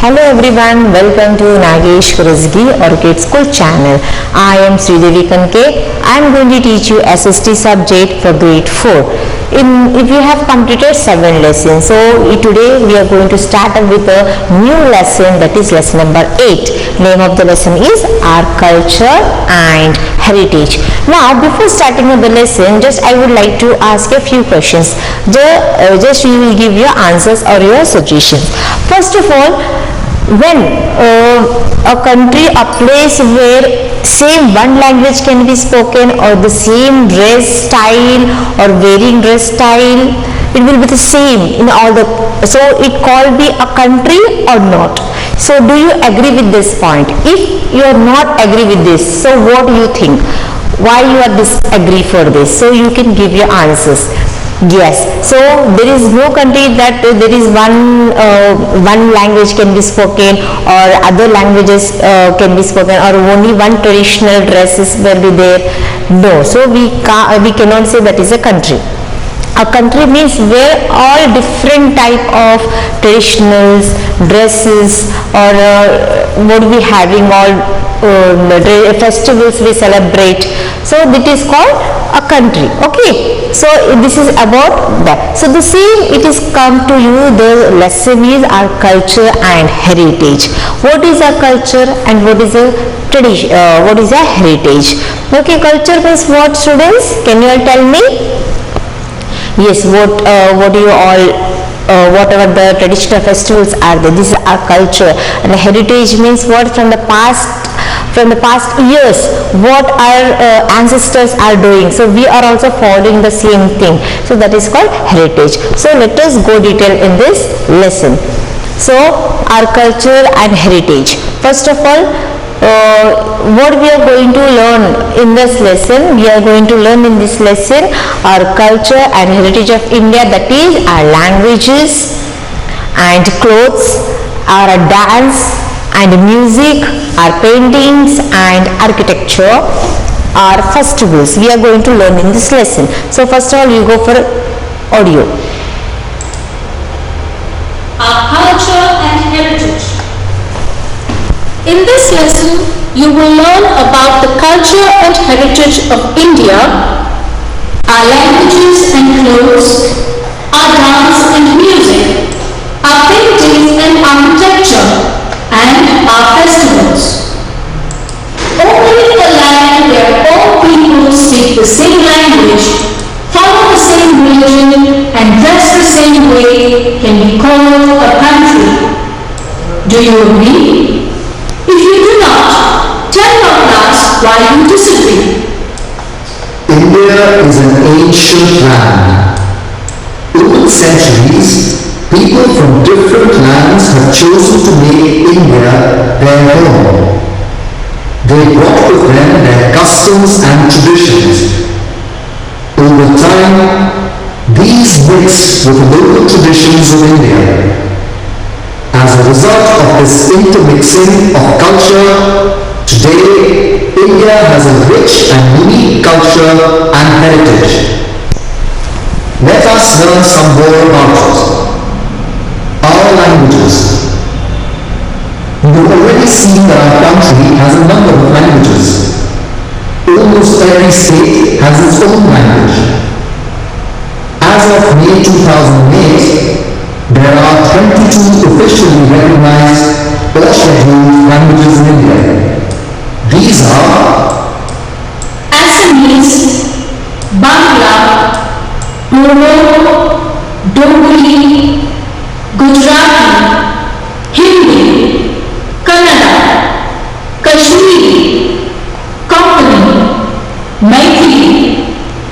Hello everyone, welcome to Nagesh Kurazgi Orchid School channel. I am Sridevi Kanke. I am going to teach you SST subject for grade 4. If you have completed 7 lessons, so today we are going to start with a new lesson, that is lesson number 8. Name of the lesson is Our Culture and Heritage. Now before starting the lesson, I would like to ask a few questions. Just you will give your answers or your suggestions. First of all, when a country, a place where same one language can be spoken or the same dress style or wearing dress style, it will be the same in all the, so it called be a country or not? So do you agree with this point? If you are not agree with this, so what do you think? Why you are disagree for this? So you can give your answers. Yes, so there is no country that there is one language can be spoken or other languages can be spoken, or only one traditional dresses will be there. No, so we cannot say that is a country. A country means where all different type of traditionals, dresses, or what we having all festivals we celebrate. So that is called a country. Okay, so this is about that. So the same it is come to you, the lesson is our culture and heritage. What is our culture and what is a tradition? What is a heritage? Okay, culture means what, students? Can you all tell me? Yes, what do you all whatever the traditional festivals are there, this is our culture. And heritage means what, from the past years what our ancestors are doing, so we are also following the same thing, so that is called heritage. So let us go detail in this lesson. So our culture and heritage, first of all, what we are going to learn in this lesson, we are going to learn in this lesson our culture and heritage of India, that is our languages and clothes, our dance and music, our paintings and architecture, our festivals. We are going to learn in this lesson. So first of all, you go for audio. Our culture and heritage. In this lesson, you will learn about the culture and heritage of India, our languages and clothes, our dance and music, our paintings and architecture, and our festivals. Only a land where all people speak the same language, follow the same religion, and dress the same way can be called a country. Do you agree? If you do not, tell your class why you disagree. India is an ancient land. Over centuries, people from different lands have chosen to make India their home. They brought with them their customs and traditions. Over time, these mixed with the local traditions of India. As a result of this intermixing of culture, today India has a rich and unique culture and heritage. Let us learn some more about it. Our languages. You have already seen that our country has a number of languages. Almost every state has its own language. As of May 2008, there are 22 officially recognized or scheduled languages in India. These are Assamese, Bangla, Bodo, Dongri, Gujarati, Hindi, Kannada, Kashmiri, Konkani, Maithili,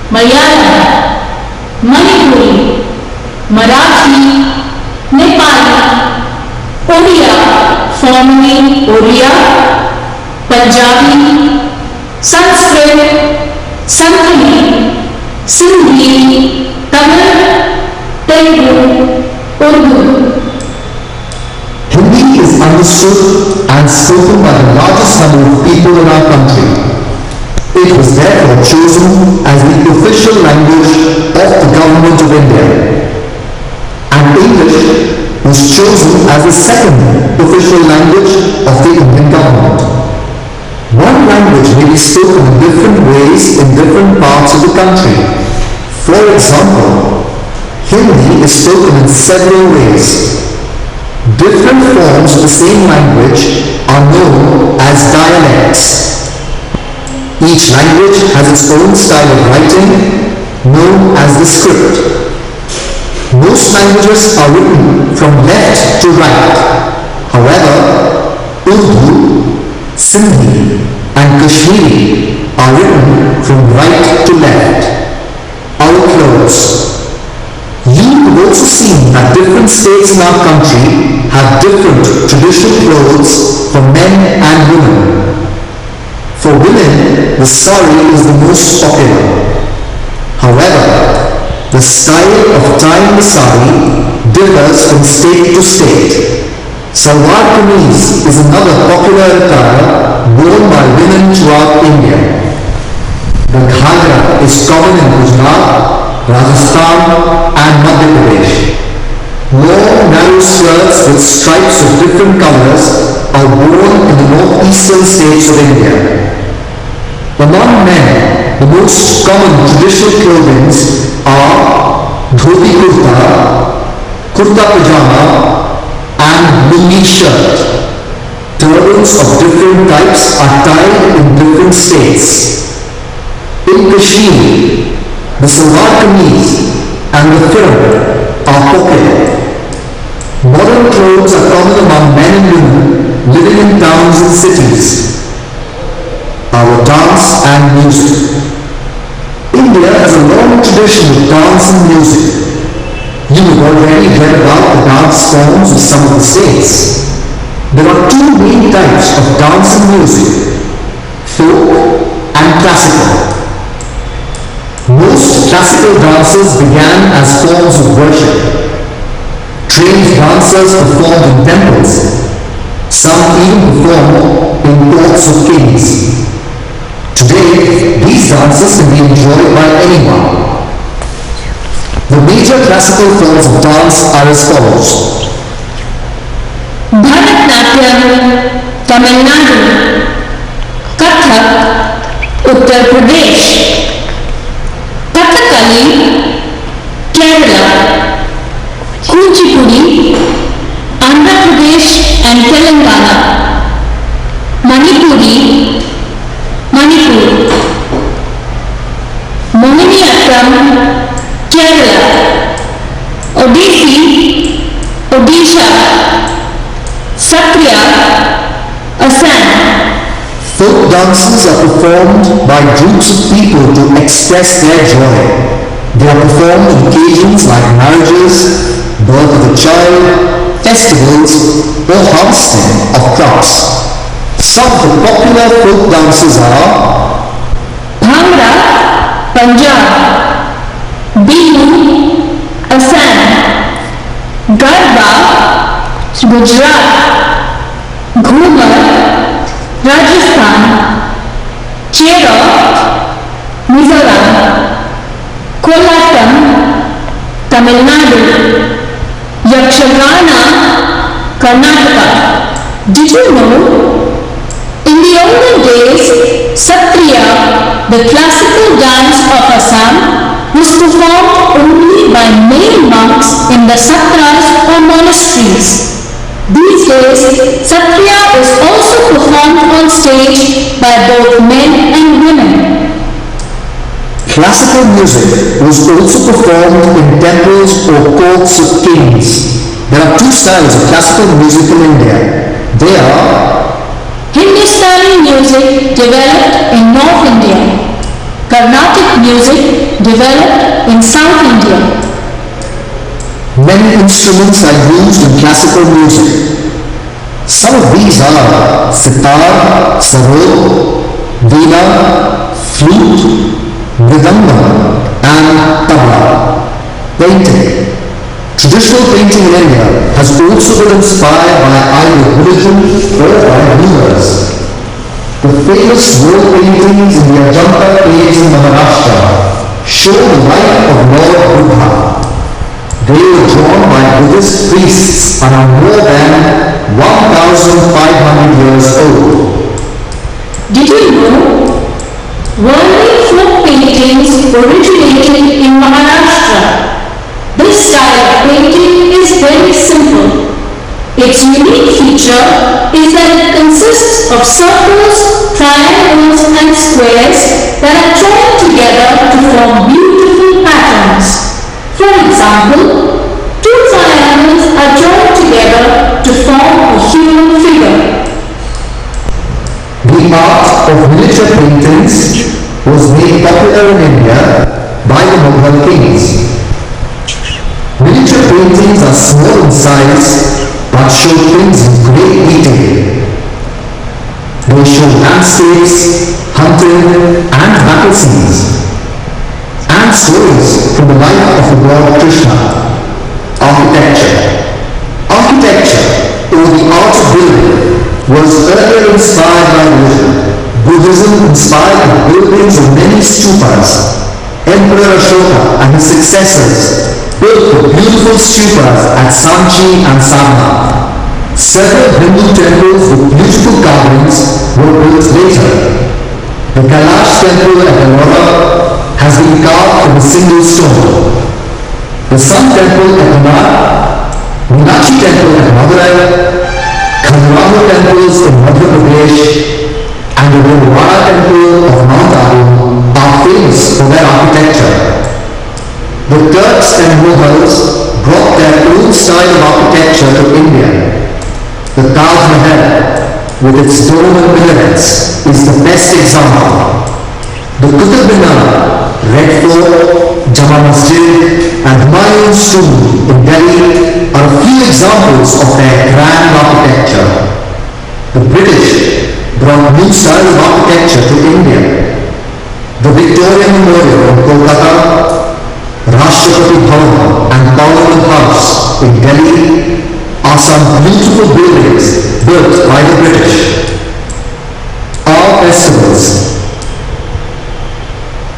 Malayalam, Manipuri, Marathi, Nepali, Odia, formerly Oriya, Punjabi, Sanskrit, Santhali, Sindhi, Tamil, Telugu, Urdu. Hindi is understood and spoken by the largest number of people in our country. It was therefore chosen as the official language of the government of India. And English was chosen as the second official language of the Indian government. One language may be spoken in different ways in different parts of the country. For example, Hindi is spoken in several ways. Different forms of the same language are known as dialects. Each language has its own style of writing, known as the script. Most languages are written from left to right. However, Urdu, Sindhi and Kashmiri are written from right to left. Our clothes. You have also seen that different states in our country have different traditional clothes for men and women. For women, the sari is the most popular. However, the style of tying the sari differs from state to state. Salwar kameez is another popular attire worn by women throughout India. The ghagra is common in Gujarat, Rajasthan and Madhya Pradesh. Long, narrow skirts with stripes of different colors are worn in the northeastern states of India. Among men, the most common traditional clothing are dhoti kurta, kurta pajama and lungi shirt. Turbans of different types are tied in different states. In Kashmir, the salwar kameez and the firman are popular. Modern clothes are common among men and women living in towns and cities. Our dance and music. India has a long tradition of dance and music. You have already read about the dance forms of some of the states. There are two main types of dance and music, folk and classical. Most classical dances began as forms of worship. Trained dancers performed in temples. Some even performed in courts of kings. Today, these dances can be enjoyed by anyone. The major classical forms of dance are as follows. Bharatnatyam, Tamil Nadu. Kathak, Uttar Pradesh. Kathakali, Kerala. Kuchipudi, Andhra Pradesh and Telangana. Manipuri, Manipur. Mohiniyattam, Kerala. Odissi, Odisha. Satriya, Assam. Folk dances are performed by groups of people to express their joy. They are performed on occasions like marriages, birth of a child, festivals, or harvesting of crops. Some of the popular folk dances are Bhangra, Punjab. Bihu, Assam. Garba, Gujarat. Ghumar, Rajasthan. Cherak, Mizoram. Kolatam, Tamil Nadu. Yakshagana, Karnataka. Did you know? In the olden days, Satriya, the classical dance of Assam, was performed only by male monks in the satras or monasteries. These days, Satriya is also performed on stage by both men and women. classical music was also performed in temples or courts of kings. There are two styles of classical music in India. They are Hindustani music developed in North India. Carnatic music developed in South India. many instruments are used in classical music. Some of these are sitar, sarod, veena, flute, mridangam, and tabla. Painting. Traditional painting in India has also been inspired by either religion or by rulers. The famous wall paintings in the Ajanta caves in Maharashtra show the life of Lord Buddha. They were drawn by Buddhist priests are more than 1,500 years old. Did you know Warli folk paintings originated in Maharashtra? This style of painting is very simple. Its unique feature is that it consists of circles, triangles and squares that are joined together to form beautiful patterns. For example, two triangles are joined together to form a human figure. The art of miniature paintings was made popular in India by the Mughal kings. Miniature paintings are small in size but show things in great detail. They show landscapes, hunting and battle scenes, and stories from the life of the Lord Krishna. Architecture. Architecture, or the art of building, was earlier inspired by religion. Buddhism inspired the buildings of many stupas. Emperor Ashoka and his successors built the beautiful stupas at Sanchi and Sarnath. Several Hindu temples with beautiful carvings were built later. The Kailash temple at Ellora has been carved from a single stone. The Sun temple at Munnar, Meenakshi temple at Madurai, Khajuraho temples in Madhya Pradesh, and the Vindhya temple of Mount Abu are famous for their architecture. The Turks and Mughals brought their own style of architecture to India. The Taj Mahal, with its dome and minarets, is the best example. The Qutub Minar, Red Fort, Jama Masjid, and Humayun's tomb in Delhi are a few examples of their grand architecture. The British brought new style of architecture to India. The Victoria Memorial in Kolkata, Rashtrapati Bhavan and Parliament House in Delhi are some beautiful buildings built by the British. Our festivals.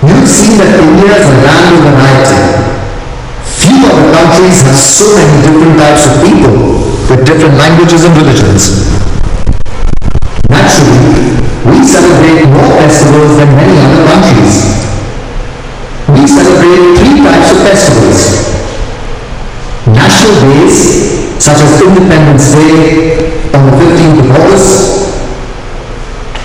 You've seen that India is a land of variety. Few other countries have so many different types of people with different languages and religions. Naturally, we celebrate more festivals than many other countries. We celebrate three types of festivals. National days, such as Independence Day on the 15th of August,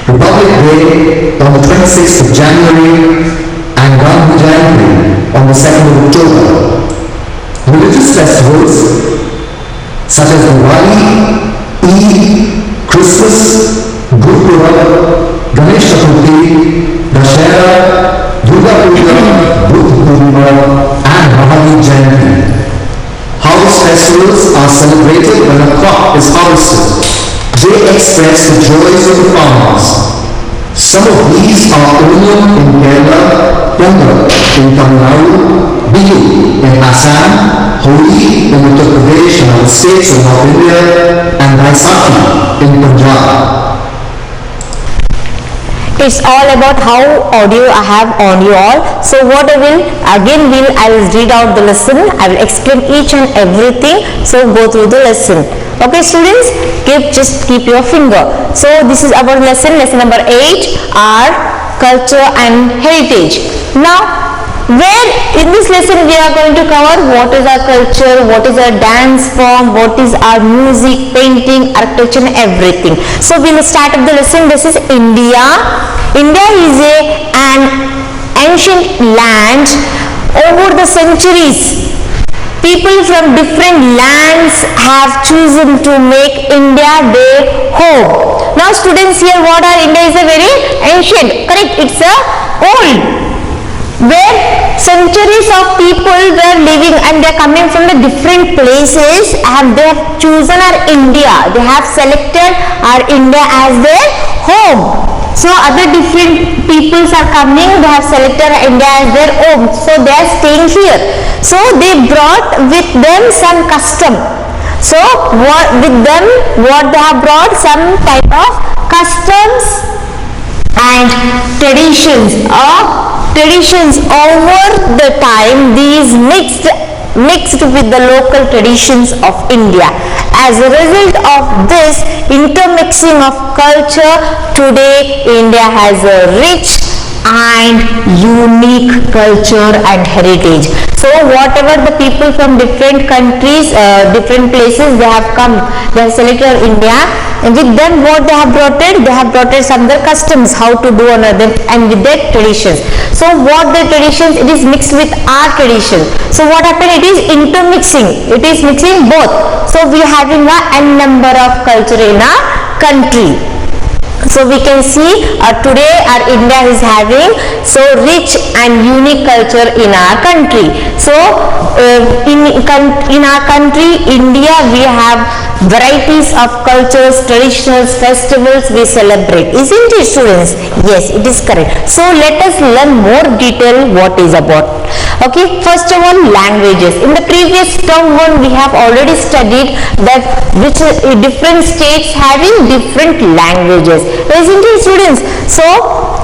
Republic Day on the 26th of January, and Gandhi Jayanti on the 2nd of October. Religious festivals, such as Diwali, Eid, Christmas, Guru Purab, Ganesh Chaturthi, Dussehra, Durga Puja, Buddha Purnima, and Mahavir Jayanti. Harvest festivals are celebrated when a crop is harvested. They express the joys of the farmers. Some of these are Onam in Kerala, Pongal in Tamil Nadu, Bihu in Assam, Holi in Uttar Pradesh and other states of North India, and Baisakhi in Punjab. It's all about how audio I have on you all. So what I will read out the lesson. I will explain each and everything. So go through the lesson. Okay students, just keep your finger. So this is our lesson number 8, our culture and heritage. Now where in this lesson we are going to cover what is our culture, what is our dance form, what is our music, painting, architecture and everything. So we will start up the lesson. This is India. India is an ancient land. Over the centuries, people from different lands have chosen to make India their home. Now students, here what are India is a very ancient, correct? It's a old, where centuries of people were living and they are coming from the different places and they have chosen our India. They have selected our India as their home. So other different peoples are coming, they have selected India as their home. So they are staying here. So they brought with them some custom. So with them what they have brought, some type of customs and traditions. Over the time, these mixed mixed with the local traditions of India. As a result of this intermixing of culture, today India has a rich and unique culture and heritage. So whatever the people from different countries, different places, they have come, they have selected India, and with them what they have brought it? They have brought it some of their customs, how to do another, and with their traditions. So what their traditions, it is mixed with our tradition. So what happened? It is intermixing, it is mixing both. So we are having a n number of culture in our country. So we can see today our India is having so rich and unique culture in our country. So in our country India, we have varieties of cultures, traditions, festivals we celebrate. Isn't it, students? Yes, it is correct. So let us learn more detail what is about. Okay, first of all, languages. In the previous term one, we have already studied that which different states having different languages. Isn't it, students? So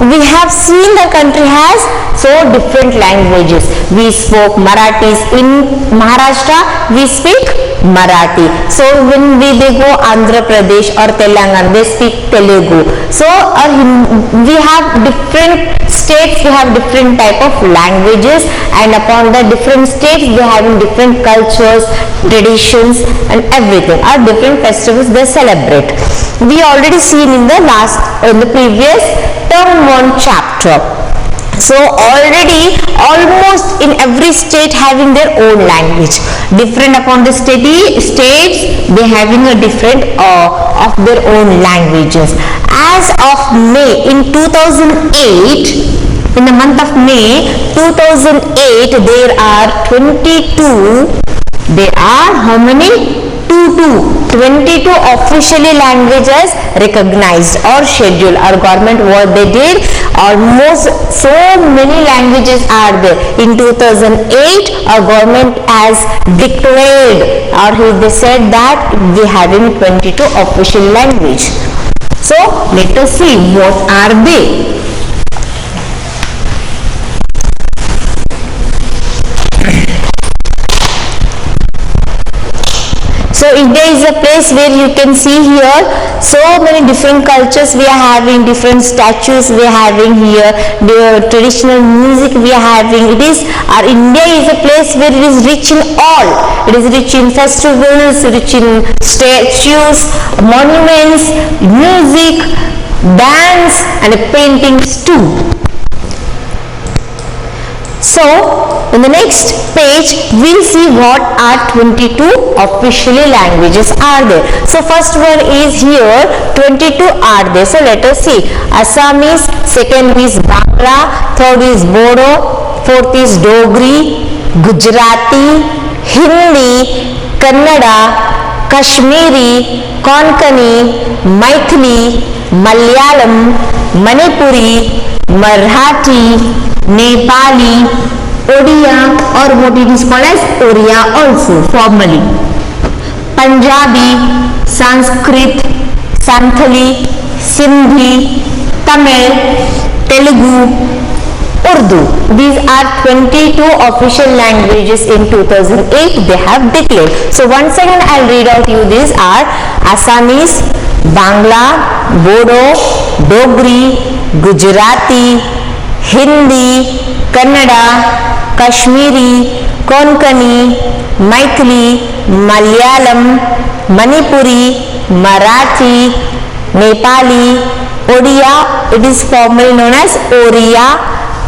we have seen the country has so different languages. We spoke Marathis in Maharashtra, we speak Marathi. So when they go Andhra Pradesh or Telangana, they speak Telugu. So we have different states, we have different type of languages, and upon the different states they having different cultures, traditions and everything, or different festivals they celebrate. We already seen in the previous term 1 chapter. So already almost in every state having their own language, different upon the states they having a different of their own languages. As of May in 2008, in the month of May 2008, there are 22, there are how many? 22 officially languages recognized or scheduled. Our government what they did, almost so many languages are there. In 2008 our government has declared, or they said that we having 22 official language. So let us see what are they. So India is a place where you can see here so many different cultures we are having, different statues we are having here, the traditional music we are having. It is, our India is a place where it is rich in all. It is rich in festivals, rich in statues, monuments, music, dance and paintings too. So in the next page we'll see what are 22 officially languages are there. So first one is here 22 are there. So let us see. Assamese, second is Bangla, third is Bodo, fourth is Dogri, Gujarati, Hindi, Kannada, Kashmiri, Konkani, Maithili, Malayalam, Manipuri, Marathi, Nepali, Odia, or what it is called as Oriya also formally, Punjabi, Sanskrit, Santhali, Sindhi, Tamil, Telugu, Urdu. These are 22 official languages in 2008 they have declared. So once again I'll read out you these are Assamese, Bangla, Bodo, Dogri, Gujarati, Hindi, Kannada, Kashmiri, Konkani, Maithili, Malayalam, Manipuri, Marathi, Nepali, Odia, it is formally known as Oriya,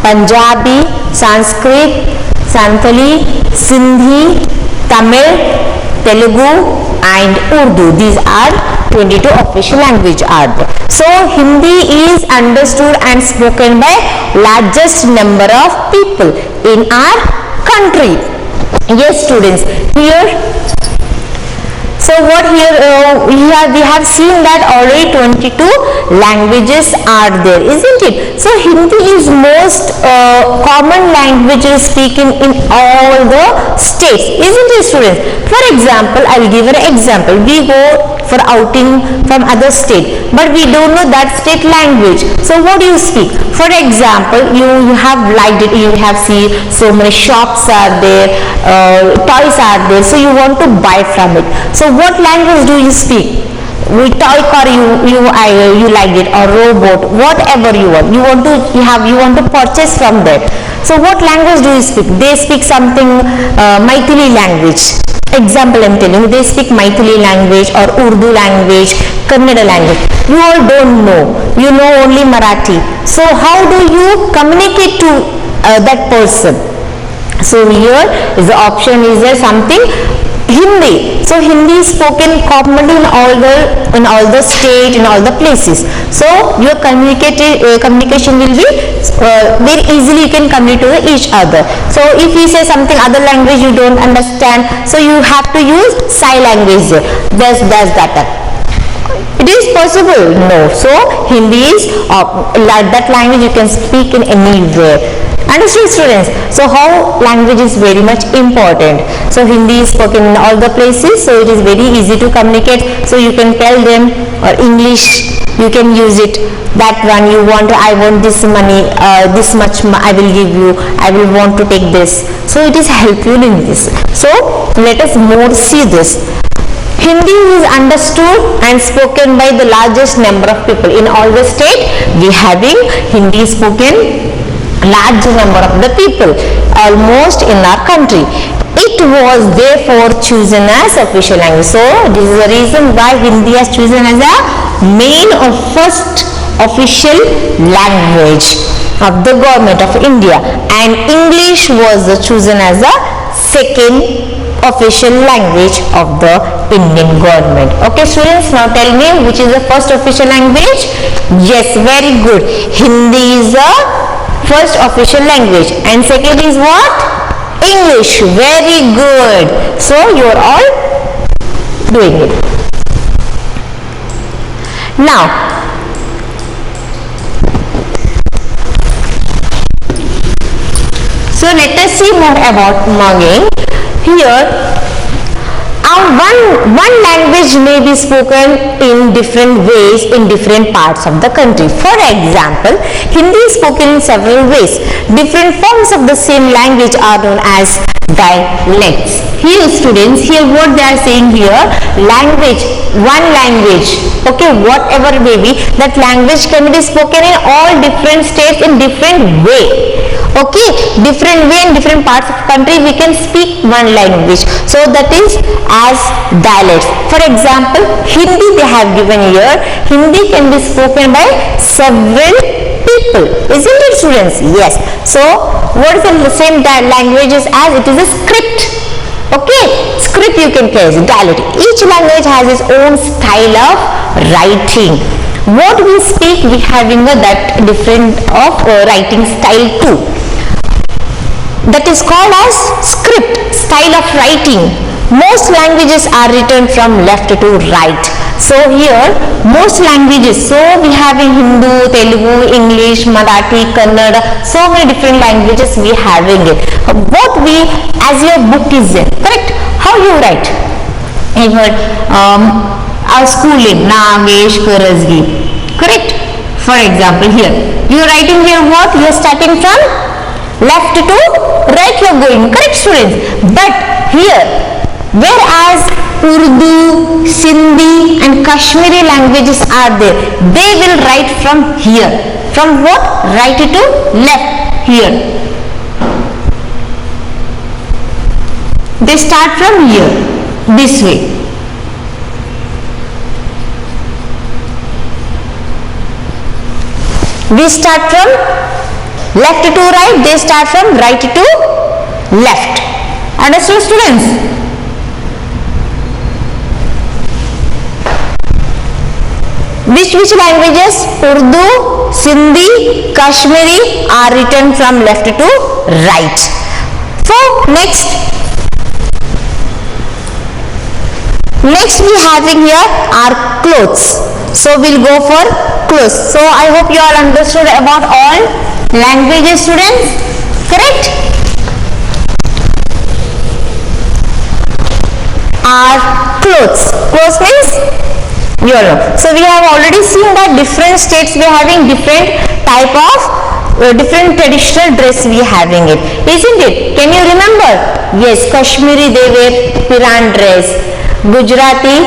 Punjabi, Sanskrit, Santhali, Sindhi, Tamil, Telugu and Urdu. These are 22 official language are there. So Hindi is understood and spoken by largest number of people in our country. Yes, students, here. So what here we have seen that already 22 languages are there, isn't it? So Hindi is most common language speaking in all the states, isn't it, students? For example, I will give an example. We go for outing from other state, but we don't know that state language. So what do you speak? For example, you have liked it, you have seen so many shops are there, toys are there, so you want to buy from it. So what language do you speak? We toy car, you like it, or robot, whatever you want to purchase from that. So what language do you speak? They speak something Maithili language. Example I'm telling you, they speak Maithili language or Urdu language, Kannada language. You all don't know. You know only Marathi. So how do you communicate to that person? So here is the option, is there something Hindi. So Hindi is spoken commonly in all the state, in all the places. So your communication will be very easily, you can communicate to each other. So if we say something other language you don't understand, so you have to use sign language. There's that. It is possible? No. So Hindi is that language you can speak in anywhere. Understood, students? So how language is very much important. So Hindi is spoken in all the places, so it is very easy to communicate. So you can tell them, or English you can use it, that one you want, I want this money, this much I will give you, I will want to take this. So it is helpful in this. So let us more see this. Hindi is understood and spoken by the largest number of people. In all the state we having Hindi spoken large number of the people almost in our country. It was therefore chosen as official language. So this is the reason why Hindi has chosen as a main or first official language of the government of India, and English was chosen as a second official language of the Indian government. Okay students, now tell me which is the first official language? Yes, very good. Hindi is the first official language, and second is what? English. Very good. So you are all doing it. Now so let us see more about mugging. Here one language may be spoken in different ways in different parts of the country. For example, Hindi is spoken in several ways. Different forms of the same language are known as dialects. Here students, here what they are saying here, language, one language, okay, whatever may be, that language can be spoken in all different states in different way. Okay, different way in different parts of country we can speak one language, so that is as dialects. For example, Hindi they have given here, Hindi can be spoken by several people, isn't it students? Yes. So what is the same languages as? It is a script. Okay, script you can call it dialect. Each language has its own style of writing. What we speak, we having that different of writing style too. That is called as script, style of writing. Most languages are written from left to right. So here most languages, so we having Hindu, Telugu, English, Marathi, Kannada, so many different languages we having it. What we, as your book is there, correct? How you write? Even our school name, Nagesh Kurazgi, correct? For example, here you are writing here what? You are starting from left to right you are going, correct students? But here, whereas Urdu, Sindhi and Kashmiri languages are there, they will write from here. From what? Right to left here. They start from here, this way. We start from left to right, they start from right to left. Understood students? Which languages? Urdu, Sindhi, Kashmiri are written from left to right. So next we having here are clothes. So we'll go for clothes. So I hope you all understood about all languages students, correct? Are clothes. Clothes means You all know. So we have already seen that different states we are having different type of different traditional dress we having it, isn't it? Can you remember? Yes, Kashmiri they wear Piran dress, Gujarati,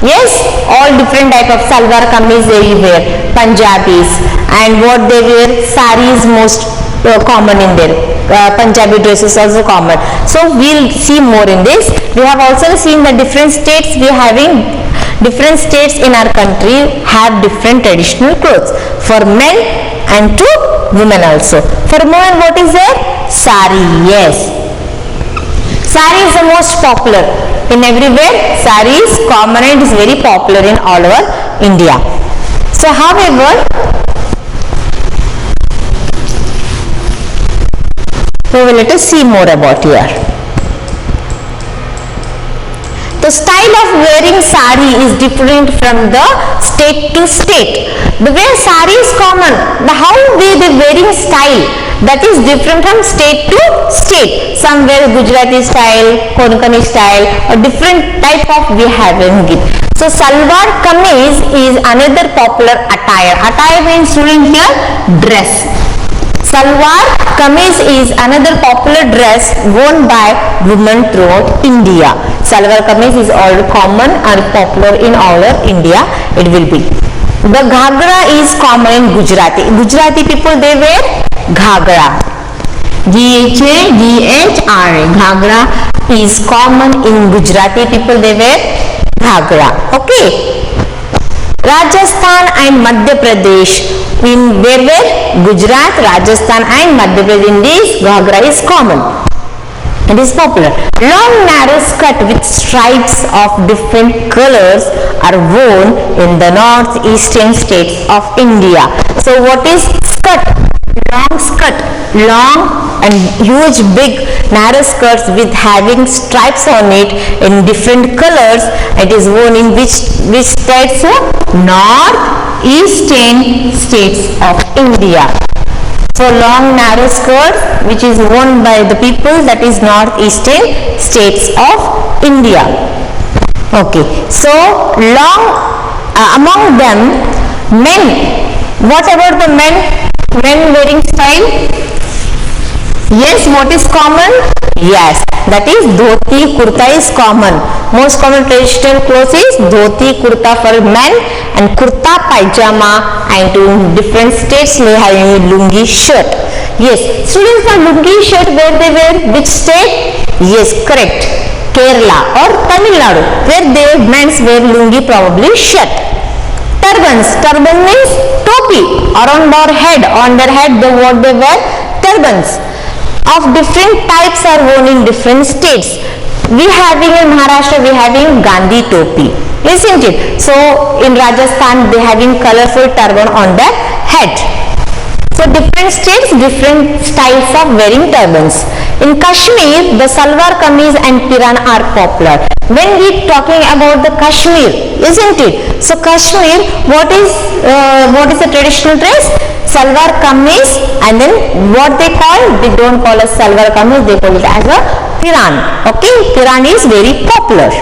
yes, all different type of salwar kameez they wear, Punjabis, and what they wear, sari is most common in there. Punjabi dresses also common. So we'll see more in this. We have also seen the different states we are having. Different states in our country have different traditional clothes for men and to women also. For women, what is there? Sari. Yes, sari is the most popular in everywhere. Sari is common and is very popular in all over India. So however, let us see more about here. The style of wearing sari is different from the state to state. The way sari is common, the how they wearing style, that is different from state to state. Some wear Gujarati style, Konkani style, or different type of we having it. So salwar kameez is another popular attire. Attire means student here dress. Salwar kameez is another popular dress worn by women throughout India. Salwar kameez is all common and popular in all of India. It will be. The ghagra is common in Gujarati. Gujarati people they wear ghagra. G-H-A-G-H-R-A. Ghagra is common in Gujarati people they wear ghagra. Okay. Rajasthan and Madhya Pradesh, in where Gujarat, Rajasthan and Madhya Pradesh, in this ghagra is common. It is popular. Long narrow skirt with stripes of different colors are worn in the northeastern states of India. So what is skirt? Long skirt, long and huge big narrow skirts with having stripes on it in different colors. It is worn in which states? Northeastern states of India. So long narrow skirt which is worn by the people, that is northeastern states of India. Okay, so long among them men. What about the men? Men wearing style? Yes, what is common? Yes, that is dhoti kurta is common. Most common traditional clothes is dhoti kurta for men and kurta pajama, and in different states they have lungi shirt. Yes, students for lungi shirt where they wear which state? Yes, correct, Kerala or Tamil Nadu, where they men's wear lungi probably shirt. Turbans, turban means topi around our head, on their head they what they wear? Turbans. Of different types are worn in different states. We having in Maharashtra, we having Gandhi topi, isn't it? So in Rajasthan they having colorful turban on their head. So different states, different styles of wearing turbans. In Kashmir, the salwar kameez and piran are popular. When we talking about the Kashmir, isn't it? So Kashmir, what is the traditional dress? Salwar kameez, and then what they call? They don't call as salwar kameez, they call it as a piran. Okay, piran is very popular.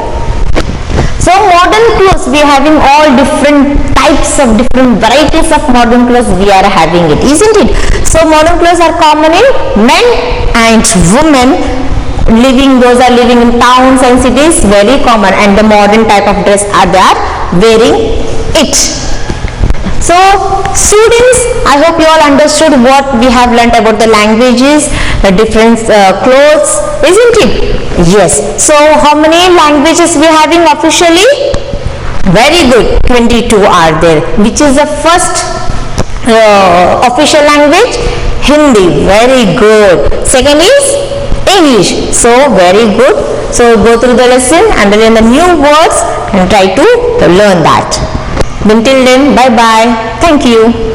So modern clothes, we are having all different types of different varieties of modern clothes we are having it, isn't it? So modern clothes are common in men and women. Those are living in towns and cities, very common, and the modern type of dress are they are wearing it. So students, I hope you all understood what we have learnt about the languages, the different clothes, isn't it? Yes. So how many languages we are having officially? Very good, 22 are there. Which is the first official language? Hindi, very good. Second is English, so very good. So go through the lesson and learn the new words and try to learn that. Until then, bye bye. Thank you.